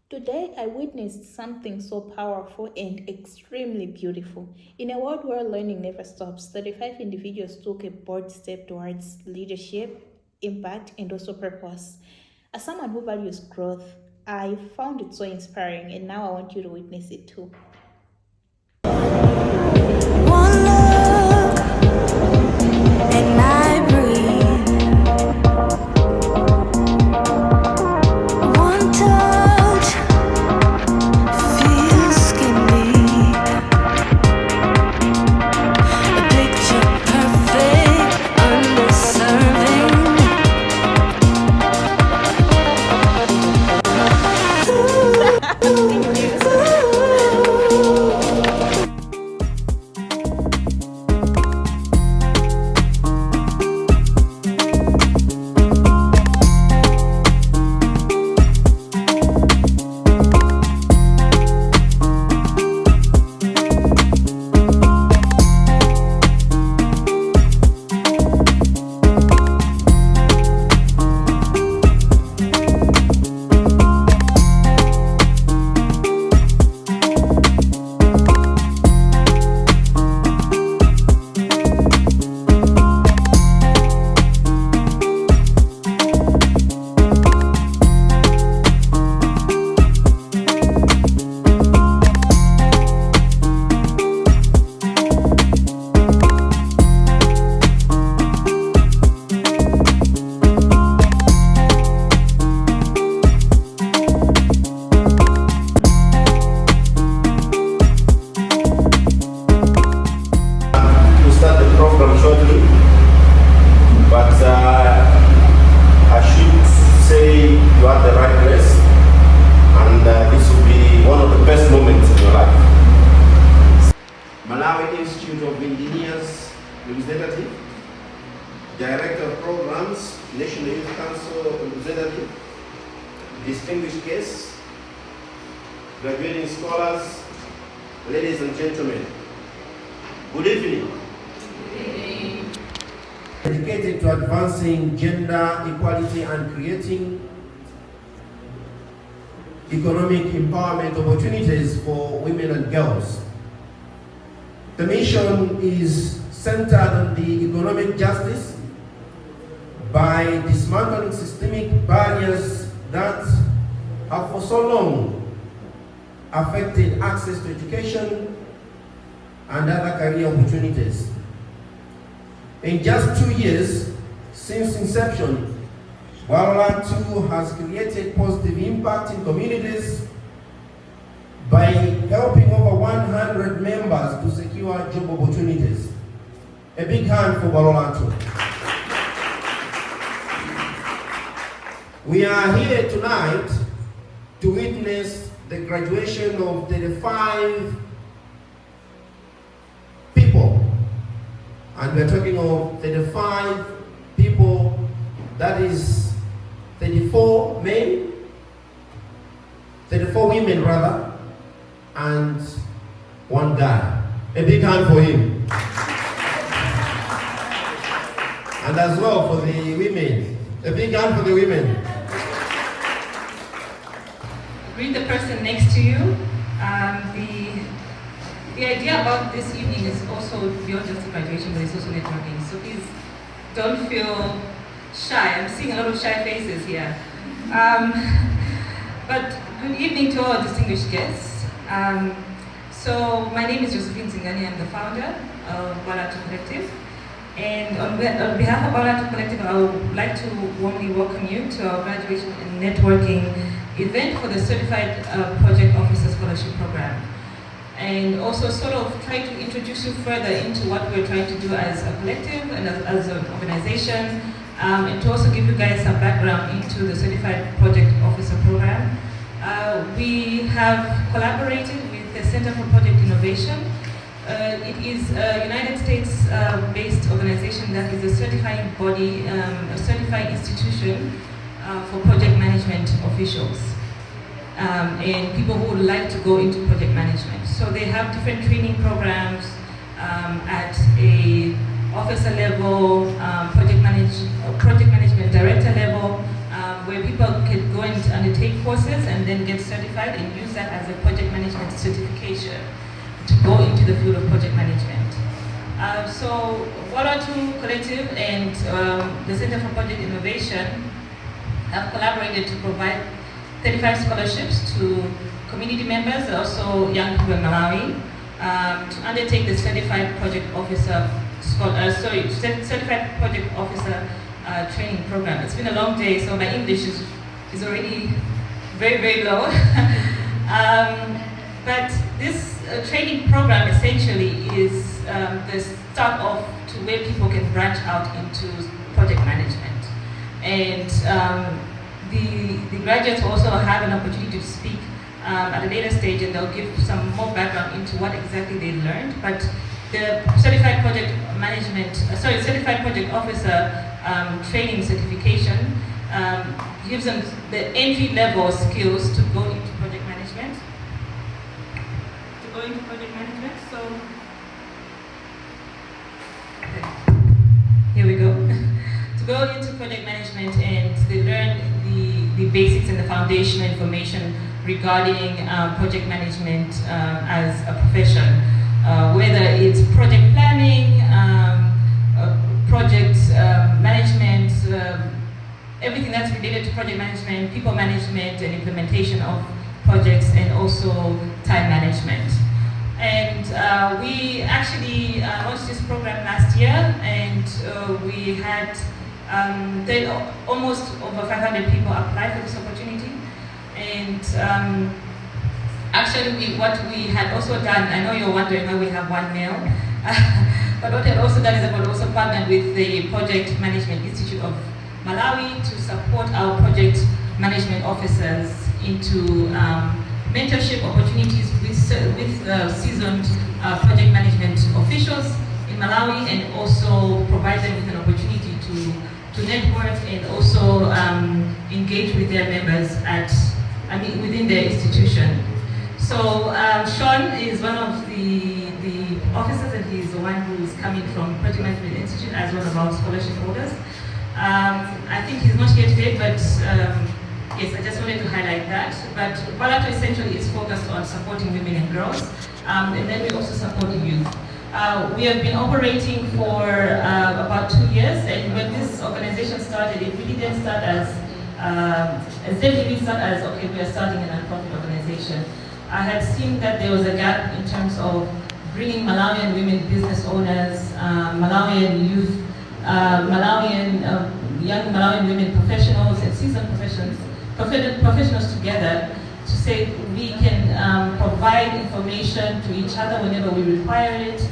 Today, I witnessed something so powerful and extremely beautiful. In a world where learning never stops, 35 individuals took a bold step towards leadership, impact, and also purpose. As someone who values growth, I found it so inspiring, and now I want you to witness it too. One look and I breathe. One touch feels skin deep. A picture perfect, underserving. Thank you. Shortly, but I should say you are at the right place, and this will be one of the best moments in your life. Malawi Institute of Engineers Representative, Director of Programs, National Youth Council Representative, distinguished guests, graduating scholars, ladies and gentlemen, good evening. Dedicated to advancing gender equality and creating economic empowerment opportunities for women and girls. The mission is centered on the economic justice by dismantling systemic barriers that have for so long affected access to education and other career opportunities. In just 2 years since inception, Bwalo Lathu has created positive impact in communities by helping over 100 members to secure job opportunities. A big hand for Bwalo Lathu. We are here tonight to witness the graduation of 35 people. And we're talking of 35 people, that is 34 men, 34 women rather, and one guy. A big hand for him. And as well for the women. A big hand for the women. Greet the person next to you. The idea about this evening is also beyond just graduation, but it's also networking. So please don't feel shy. I'm seeing a lot of shy faces here. But good evening to all distinguished guests. So my name is Josephine Zingani. I'm the founder of Bwalo Lathu Collective. And on behalf of Bwalo Lathu Collective, I would like to warmly welcome you to our graduation and networking event for the Certified Project Officer Scholarship Program. And also sort of try to introduce you further into what we're trying to do as a collective and as an organization, and to also give you guys some background into the Certified Project Officer Program. We have collaborated with the Center for Project Innovation. It is a United States-based organization that is a certifying body, a certifying institution for project management officials. And people who would like to go into project management. So they have different training programs at a officer level, project management director level, where people can go and undertake courses and then get certified and use that as a project management certification to go into the field of project management. So Bwalo Lathu Collective and the Center for Project Innovation have collaborated to provide 35 scholarships to community members and also young people in Malawi to undertake the Certified Project Officer Certified Project Officer training program. It's been a long day, so my English is already very, very low. But this training program essentially is the start off to where people can branch out into project management. And the graduates also have an opportunity to speak at a later stage, and they'll give some more background into what exactly they learned. But the Certified Project Certified Project Officer training certification gives them the entry-level skills to go into project management. So, okay. Here we go. To go into project management, and they learn the basics and the foundational information regarding project management as a profession, whether it's project planning, project management, everything that's related to project management, people management and implementation of projects, and also time management. And we actually launched this program last year, and we had almost over 500 people apply for this opportunity. And actually what we had also done, I know you're wondering why we have one male, but what we had also done is that we also partnered with the Project Management Institute of Malawi to support our project management officers into mentorship opportunities with seasoned project management officials in Malawi, and also provide them with an opportunity to network and also engage with their members within their institution. So Sean is one of the officers, and he's the one who is coming from Project Management Institute as one of our scholarship holders. I think he's not here today, but yes, I just wanted to highlight that. But Bwalo Lathu essentially is focused on supporting women and girls, and then we also support youth. We have been operating for about 2 years, and when this organization started, it really didn't start as okay, we are starting a non-profit organization. I had seen that there was a gap in terms of bringing Malawian women business owners, Malawian youth, young Malawian women professionals and seasoned professionals together to say we can provide information to each other whenever we require it,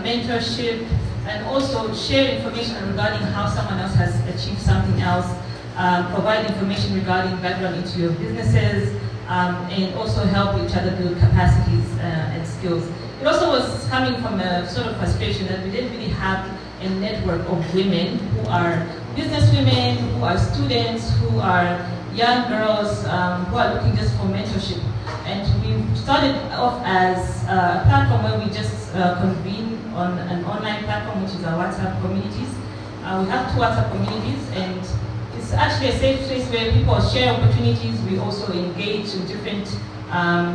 mentorship, and also share information regarding how someone else has achieved something else, provide information regarding background into your businesses, and also help each other build capacities and skills. It also was coming from a sort of frustration that we didn't really have a network of women who are business women, who are students, who are young girls, who are looking just for mentorship. And we started off as a platform where we just convene on an online platform, which is our WhatsApp communities. We have 2 WhatsApp communities, and it's actually a safe place where people share opportunities. We also engage in different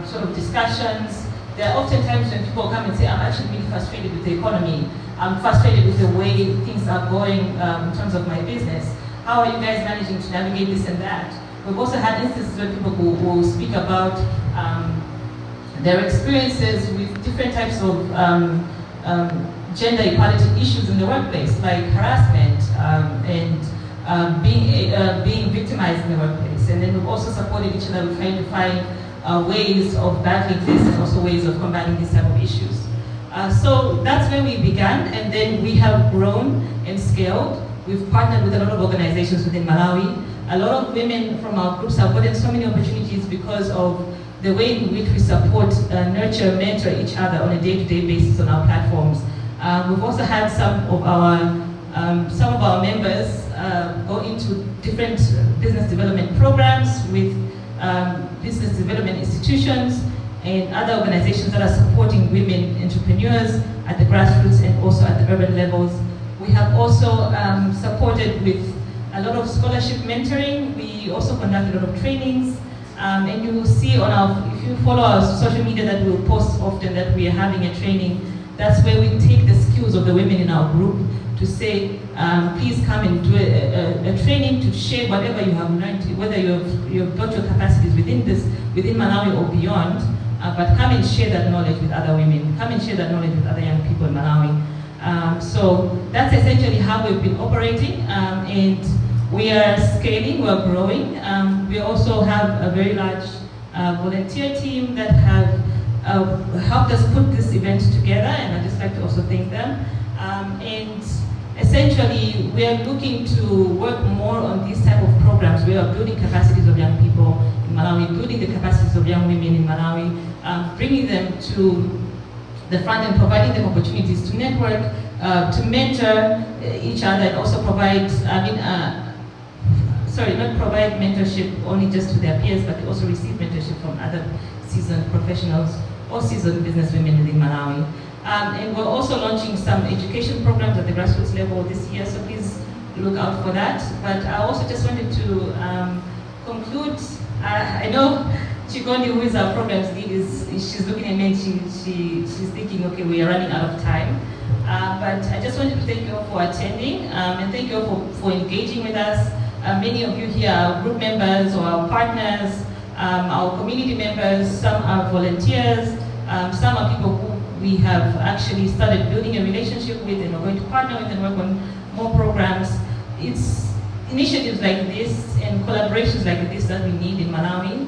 sort of discussions. There are often times when people come and say, I'm actually really frustrated with the economy. I'm frustrated with the way things are going in terms of my business. How are you guys managing to navigate this and that? We've also had instances where people will speak about their experiences with different types of gender equality issues in the workplace, like harassment and being victimized in the workplace. And then we've also supported each other with trying to find ways of battling this and also ways of combating these type of issues. So that's where we began, and then we have grown and scaled. We've partnered with a lot of organizations within Malawi. A lot of women from our groups have gotten so many opportunities because of the way in which we support, nurture, mentor each other on a day-to-day basis on our platforms. We've also had some of our members go into different business development programs with business development institutions and other organizations that are supporting women entrepreneurs at the grassroots and also at the urban levels. We have also supported with a lot of scholarship mentoring. We we also conduct a lot of trainings, and you will see on our, if you follow our social media, that we will post often that we are having a training. That's where we take the skills of the women in our group to say, please come and do a training to share whatever you have learned, whether you have built your capacities within Malawi or beyond, but come and share that knowledge with other women. Come and share that knowledge with other young people in Malawi. So that's essentially how we've been operating, and we are scaling, we're growing. We also have a very large volunteer team that have helped us put this event together, and I'd just like to also thank them. And essentially, we are looking to work more on these type of programs. We are building capacities of young people in Malawi, building the capacities of young women in Malawi, bringing them to the front and providing them opportunities to network, to mentor each other, and also provide, not provide mentorship only just to their peers, but also receive mentorship from other seasoned professionals or seasoned businesswomen within Malawi. And we're also launching some education programs at the grassroots level this year, so please look out for that. But I also just wanted to conclude. I know Chikondi, who is our programs lead, she's looking at me and she's thinking, okay, we are running out of time. But I just wanted to thank you all for attending, and thank you all for engaging with us. Many of you here are group members or our partners, our community members, some are volunteers, some are people who we have actually started building a relationship with and we're going to partner with and work on more programs. It's initiatives like this and collaborations like this that we need in Malawi.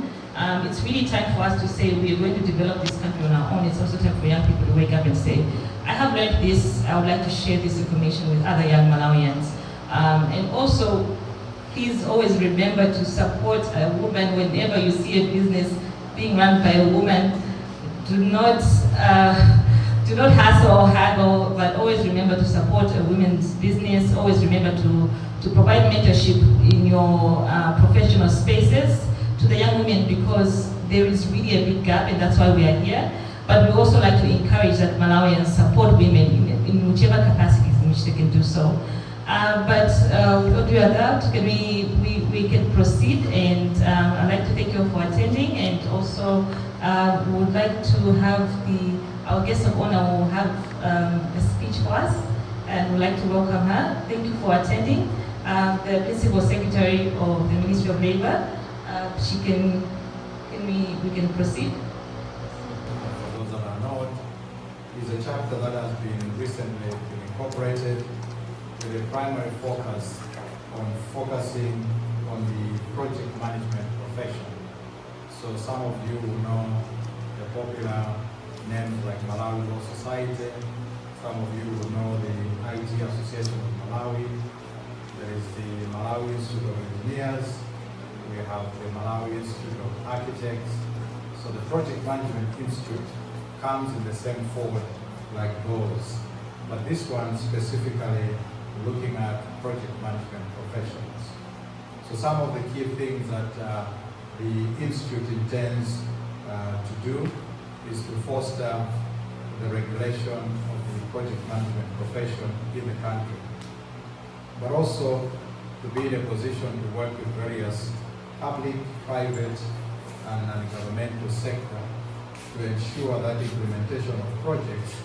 It's really time for us to say we are going to develop this country on our own. It's also time for young people to wake up and say, I have learned this, I would like to share this information with other young Malawians. And also, please always remember to support a woman whenever you see a business being run by a woman. Do not hustle or haggle, but always remember to support a women's business. Always remember to provide mentorship in your professional spaces to the young women, because there is really a big gap, and that's why we are here. But we also like to encourage that Malawians support women in whichever capacities in which they can do so. But without doubt, we can proceed, and I'd like to thank you all for attending, and also we would like to have our guest of honor will have a speech for us, and we'd like to welcome her. Thank you for attending. The Principal Secretary of the Ministry of Labor, we can proceed. For those that are not, is a chapter that has been recently incorporated with a primary focus on focusing on the project management profession. So some of you will know the popular names like Malawi Law Society. Some of you will know the IT Association of Malawi. There is the Malawi Institute of Engineers. We have the Malawi Institute of Architects. So the Project Management Institute comes in the same fold like those. But this one specifically looking at project management professionals. So some of the key things that the Institute intends to do is to foster the regulation of the project management profession in the country, but also to be in a position to work with various public, private, and non-governmental sector to ensure that implementation of projects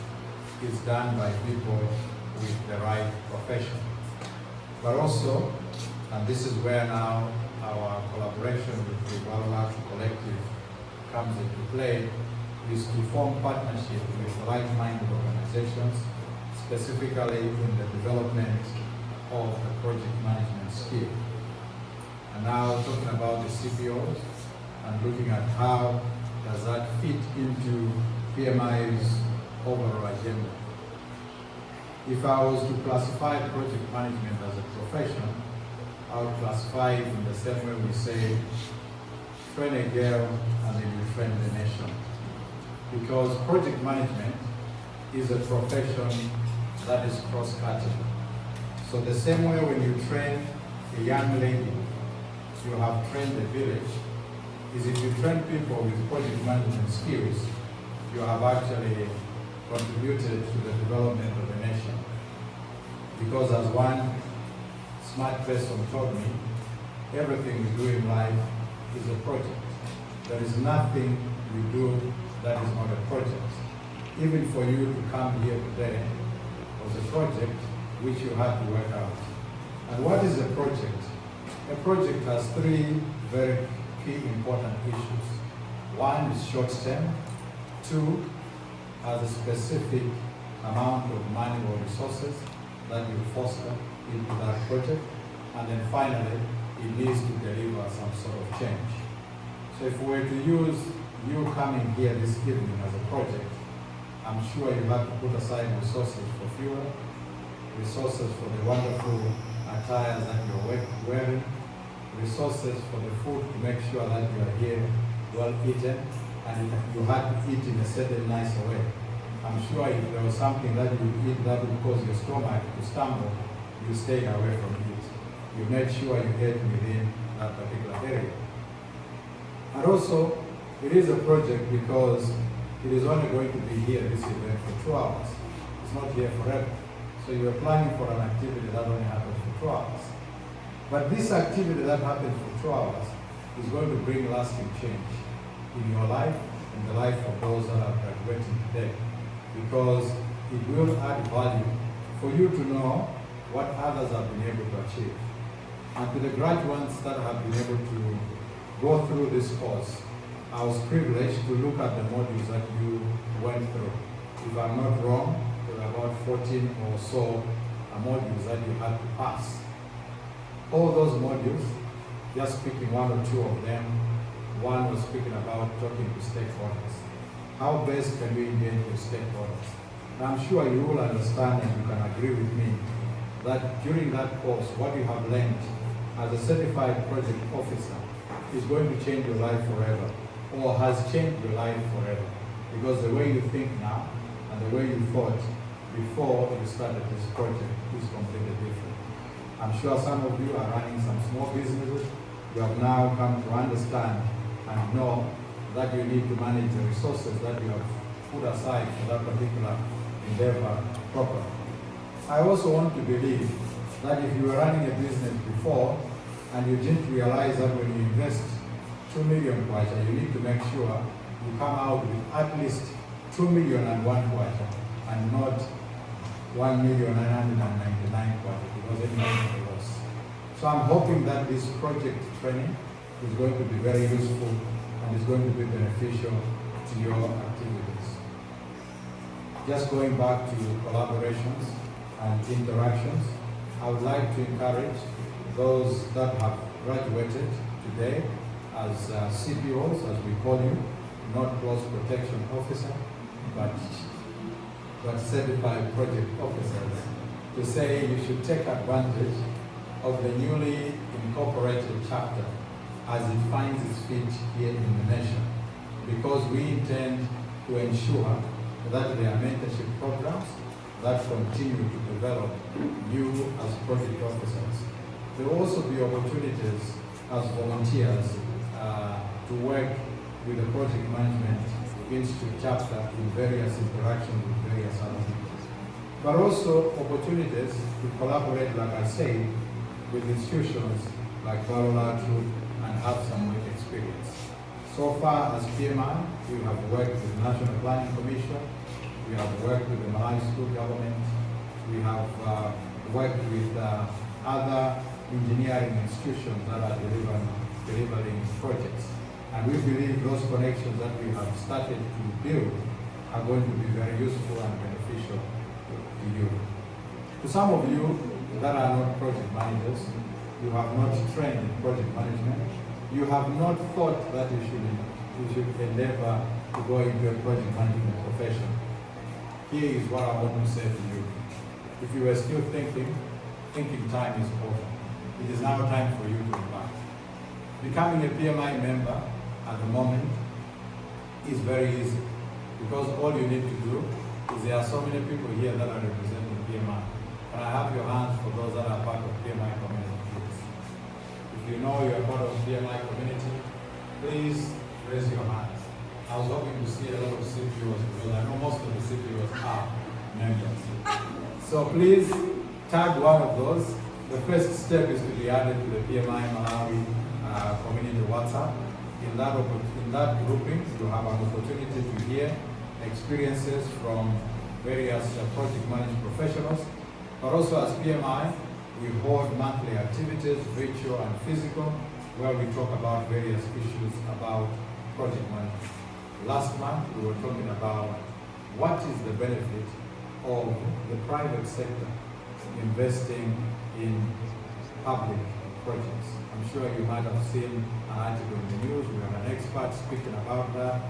is done by people with the right profession. But also, and this is where now our collaboration with the Bwalo Lathu Collective comes into play, is to form partnership with like-minded organizations, specifically in the development of the project management skill. And now talking about the CPOs and looking at how does that fit into PMI's overall agenda. If I was to classify project management as a profession, I would classify it in the same way we say, train a girl and then you train the nation. Because project management is a profession that is cross-cutting. So the same way when you train a young lady, you have trained the village, is if you train people with project management skills, you have actually contributed to the development of the nation. Because as one smart person told me, everything we do in life is a project. There is nothing we do that is not a project. Even for you to come here today was a project which you had to work out. And what is a project? A project has three very key important issues. One is short term. Two, has a specific amount of money or resources that you foster into that project. And then finally, it needs to deliver some sort of change. So if we were to use you coming here this evening as a project, I'm sure you have to put aside resources for fuel, resources for the wonderful attires that you're wearing, resources for the food to make sure that you are here well eaten, and you had to eat in a certain nice way. I'm sure if there was something that you eat that would cause your stomach to stumble, you stayed away from it. You made sure you ate within that particular area. And also, it is a project because it is only going to be here, this event, for 2 hours. It's not here forever. So you are planning for an activity that only happens for 2 hours. But this activity that happens for 2 hours is going to bring lasting change in your life, in the life of those that are graduating today. Because it will add value for you to know what others have been able to achieve. And to the graduates that have been able to go through this course, I was privileged to look at the modules that you went through. If I'm not wrong, there were about 14 or so modules that you had to pass. All those modules, just picking one or two of them, one was speaking about talking to stakeholders. How best can we engage with stakeholders? And I'm sure you will understand and you can agree with me that during that course, what you have learned as a certified project officer is going to change your life forever, or has changed your life forever. Because the way you think now and the way you thought before you started this project is completely different. I'm sure some of you are running some small businesses. You have now come to understand and know that you need to manage the resources that you have put aside for that particular endeavor properly. I also want to believe that if you were running a business before and you didn't realize that when you invest 2 million kwacha, you need to make sure you come out with at least 2 million and 1 kwacha and not 1,999,000 kwacha, because it makes a loss. So I'm hoping that this project training is going to be very useful and is going to be beneficial to your activities. Just going back to collaborations and interactions, I would like to encourage those that have graduated today as CPOs, as we call you, not close protection officer, but certified project officers, to say you should take advantage of the newly incorporated chapter as it finds its feet here in the nation, because we intend to ensure that there are mentorship programs that continue to develop you as project officers. There will also be opportunities as volunteers to work with the Project Management Institute chapter in various interactions with various other people. But also opportunities to collaborate, like I said, with institutions like Bwalo Lathu and have some work experience. So far as PMI, we have worked with the National Planning Commission, we have worked with the Malawi School Government, we have worked with other engineering institutions that are delivering projects. And we believe those connections that we have started to build are going to be very useful and beneficial to you. To some of you that are not project managers, you have not trained in project management, you have not thought that you should endeavor to go into a project management profession. Here is what I want to say to you. If you are still thinking time is over. It is now time for you to embark. Becoming a PMI member at the moment is very easy, because all you need to do is, there are so many people here that are representing PMI. Can I have your hands for those that are part of PMI community, please? If you know you are part of PMI community, please raise your hands. I was hoping to see a lot of CPOs, because I know most of the CPOs are members. So please tag one of those The first step is to be added to the PMI Malawi community WhatsApp. In that grouping, you have an opportunity to hear experiences from various project management professionals, but also as PMI, we hold monthly activities, virtual and physical, where we talk about various issues about project management. Last month, we were talking about what is the benefit of the private sector investing in public projects. I'm sure you might have seen an article in the news. We have an expert speaking about that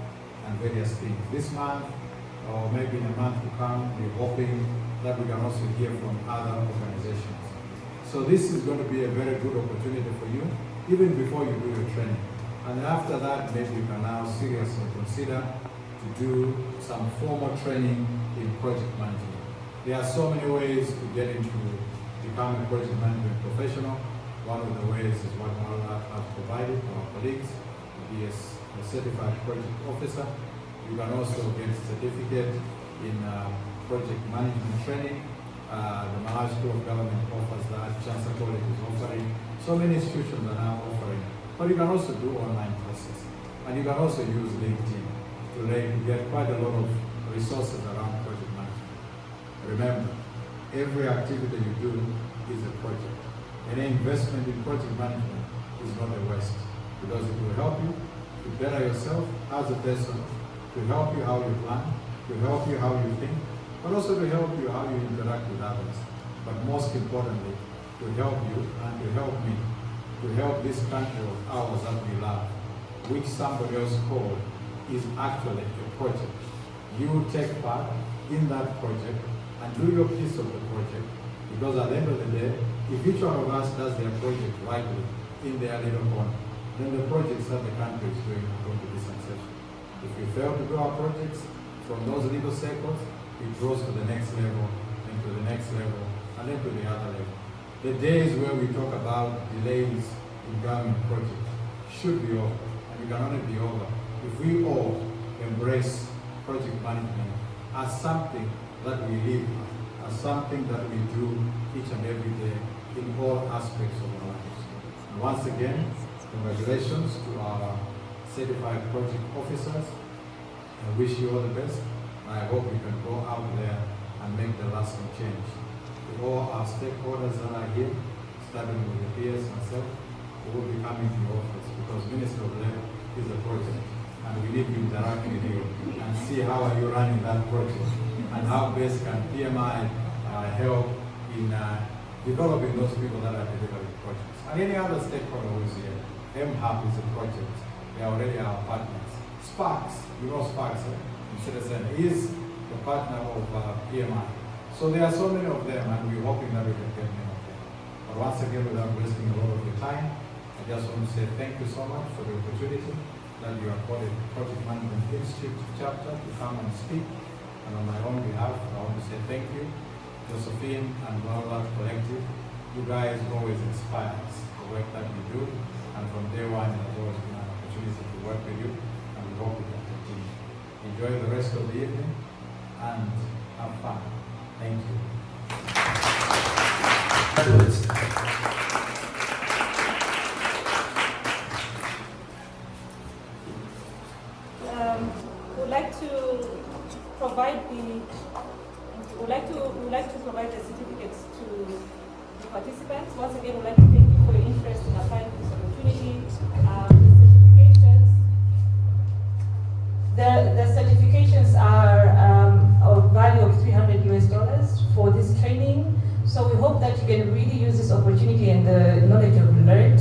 and various things. This month, or maybe in a month to come, we're hoping that we can also hear from other organizations. So this is going to be a very good opportunity for you, even before you do your training. And after that, maybe you can now seriously consider to do some formal training in project management. There are so many ways to get into become a project management professional. One of the ways is what Bwalo Lathu has provided to our colleagues, to be a certified project officer. You can also get a certificate in project management training. The Malawi School of Government offers that, Chancellor College is offering. So many institutions are now offering. But you can also do online courses. And you can also use LinkedIn to get quite a lot of resources around project management. Remember, every activity you do is a project. Any investment in project management is not a waste, because it will help you to better yourself as a person, to help you how you plan, to help you how you think, but also to help you how you interact with others. But most importantly, to help you and to help me, to help this country of ours that we love, which somebody else called is actually a project. You take part in that project and do your piece of the project, because at the end of the day, if each one of us does their project rightly in their little corner, then the projects that the country is doing are going to be successful. If we fail to do our projects from those little circles, it goes to the next level, then to the next level, and then to the other level. The days where we talk about delays in government projects should be over, and we can only be over if we all embrace project management as something that we live, as something that we do each and every day in all aspects of our lives. And once again, congratulations to our certified project officers. I wish you all the best. I hope you can go out there and make the lasting change. To all our stakeholders that are here, starting with the peers, myself, who will be coming to your office, because Minister of Labor is a project, and we need to interact with you and see how are you running that project, and how best can PMI help in developing those people that are delivering projects. And any other stakeholder who is here, MHAP is a project. They are already our partners. Sparks, you know Sparks, Citizen is the partner of PMI. So there are so many of them, and we're hoping that we can get many of them. But once again, without wasting a lot of your time, I just want to say thank you so much for the opportunity that you accorded Project Management Institute chapter to come and speak. And on my own behalf, I want to say thank you, Josephine and Bwalo Lathu Collective. You guys always inspire us, the work that you do. And from day one, it has always been an opportunity to work with you, and we hope we can continue. Enjoy the rest of the evening and have fun. Thank you. Would like to provide the certificates to the participants. Once again, we'd like to thank you for your interest in applying for this opportunity. The certifications are of value of $300 for this training. So we hope that you can really use this opportunity and the knowledge you've learned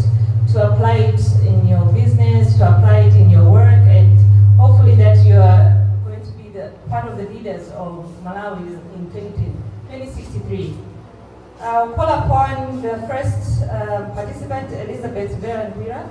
to apply it in your business, to apply it in your work, and hopefully that you are going to be the part of the leaders of Malawi in 2063. I'll call upon the first participant, Elizabeth Veranguira.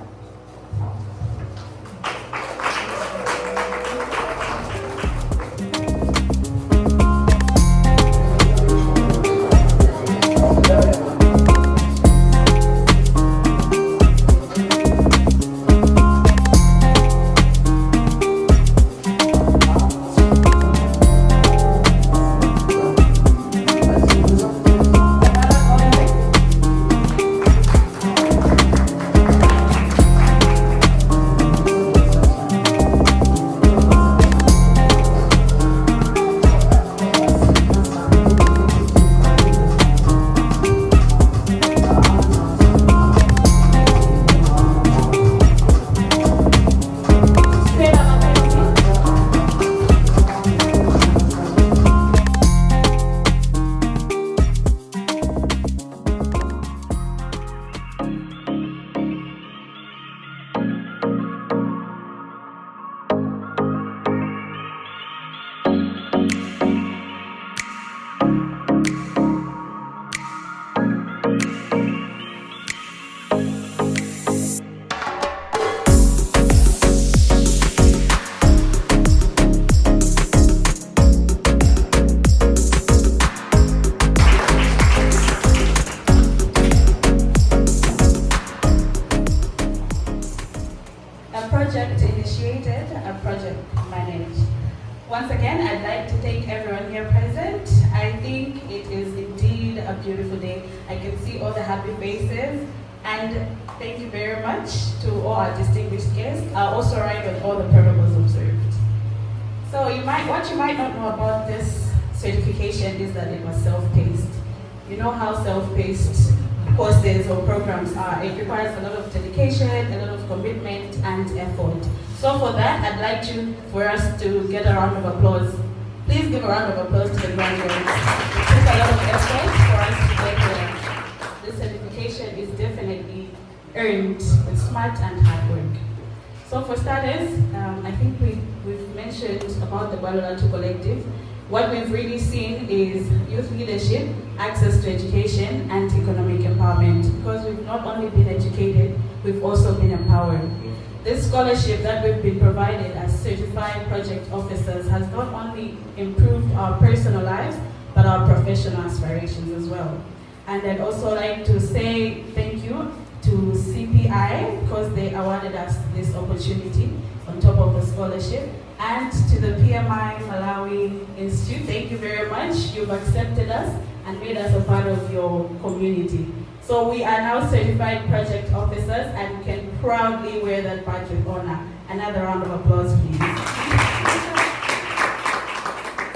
Once again, I'd like to thank everyone here present. I think it is indeed a beautiful day. I can see all the happy faces, and thank you very much to all our distinguished guests. I'll also write on all the protocols observed. So what you might not know about this certification is that it was self-paced. You know how self-paced courses or programs are. It requires a lot of dedication, a lot of commitment and effort. So for that, I'd like for us to get a round of applause. Please give a round of applause to the graduates. It took a lot of effort for us to get here. This certification is definitely earned with smart and hard work. So for starters, I think we've mentioned about the Bwalo Lathu Collective. What we've really seen is youth leadership, access to education, and economic empowerment. Because we've not only been educated, we've also been empowered. This scholarship that we've been provided as certified project officers has not only improved our personal lives, but our professional aspirations as well. And I'd also like to say thank you to CPI because they awarded us this opportunity on top of the scholarship, and to the PMI Malawi Institute. Thank you very much. You've accepted us and made us a part of your community. So we are now certified project officers and can proudly wear that badge with honor. Another round of applause, please.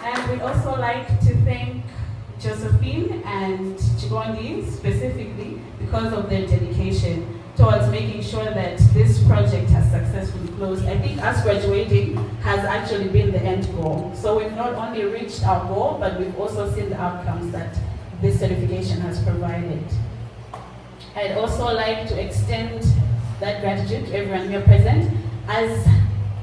And we'd also like to thank Josephine and Chigondi specifically because of their dedication towards making sure that this project has successfully closed. I think us graduating has actually been the end goal. So we've not only reached our goal, but we've also seen the outcomes that this certification has provided. I'd also like to extend that gratitude to everyone here present. As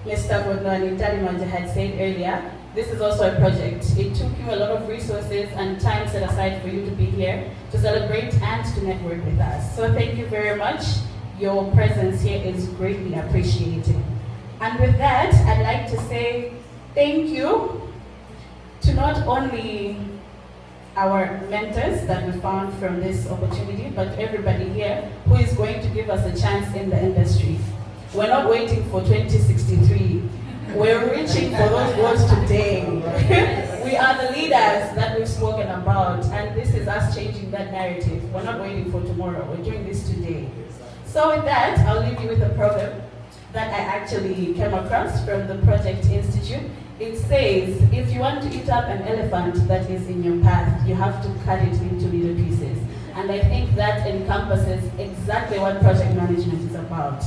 Mr. Godwani Tarimanja had said earlier, this is also a project. It took you a lot of resources and time set aside for you to be here to celebrate and to network with us. So thank you very much. Your presence here is greatly appreciated. And with that, I'd like to say thank you to not only our mentors that we found from this opportunity, but everybody here who is going to give us a chance in the industry. We're not waiting for 2063. We're reaching for those goals today. We are the leaders that we've spoken about, and this is us changing that narrative. We're not waiting for tomorrow, we're doing this today. So with that, I'll leave you with a proverb that I actually came across from the Project Institute. It says, if you want to eat up an elephant that is in your path, you have to cut it into little pieces. And I think that encompasses exactly what project management is about.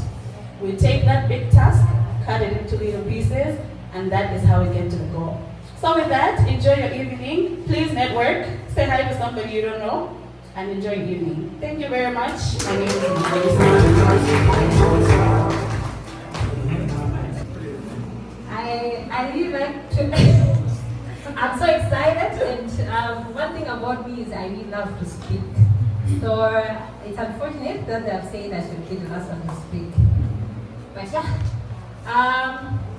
We take that big task, cut it into little pieces, and that is how we get to the goal. So with that, enjoy your evening. Please network, say hi to somebody you don't know, and enjoy your evening. Thank you very much. My name is I really like to, I'm so excited, and one thing about me is I really love to speak. So it's unfortunate that they have said I should be the last one to speak. But yeah,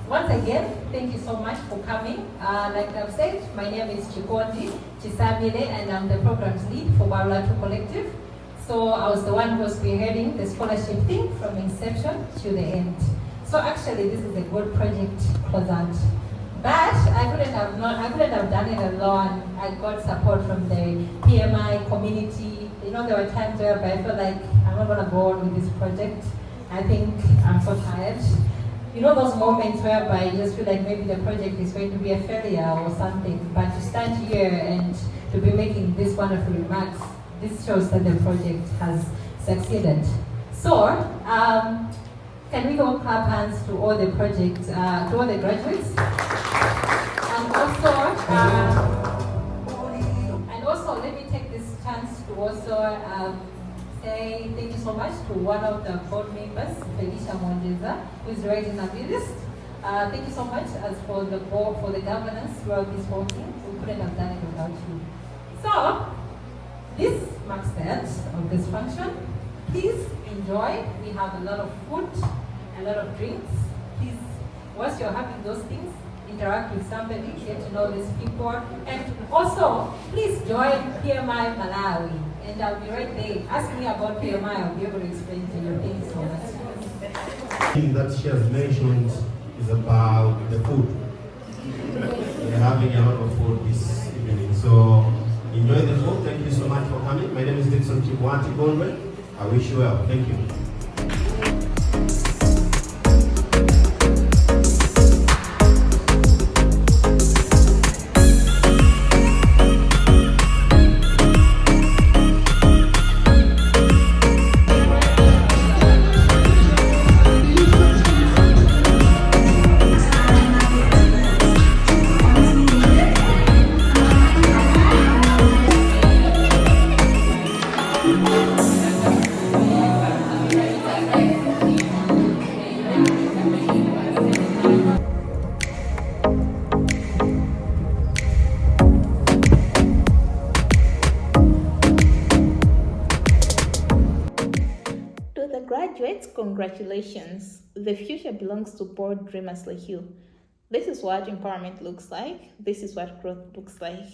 once again, thank you so much for coming. Like I've said, my name is Chikondi Chisamile, and I'm the programs lead for Bwalo Lathu Collective. So I was the one who was spearheading the scholarship thing from inception to the end. So actually, this is a good project for that. But I couldn't have done it alone. I got support from the PMI community. You know, there were times where I felt like I'm not gonna go on with this project. I think I'm so tired. You know those moments whereby you just feel like maybe the project is going to be a failure or something. But to stand here and to be making these wonderful remarks, this shows that the project has succeeded. So, can we all clap hands to all the projects, to all the graduates? And also, let me take this chance to also say thank you so much to one of the board members, Felicia Mondeza, who is writing a list. Thank you so much as for the board, for the governance throughout this whole thing. We couldn't have done it without you. So, this marks the end of this function. Please enjoy. We have a lot of food, a lot of drinks. Please, once you're having those things, interact with somebody, get to know these people. And also, please join PMI Malawi. And I'll be right there. Ask me about PMI, I'll be able to explain to you. Thank you so much. The thing that she has mentioned is about the food. already a lot of food this evening. So enjoy the food. Thank you so much for coming. My name is Dixon Chibwati Gondwe. I wish you well. Thank you. To the graduates, congratulations. The future belongs to bold dreamers like you. This is what empowerment looks like. This is what growth looks like.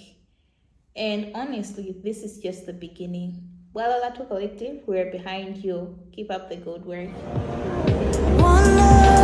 And honestly, this is just the beginning. Bwalo Lathu Collective, we're behind you. Keep up the good work. One love.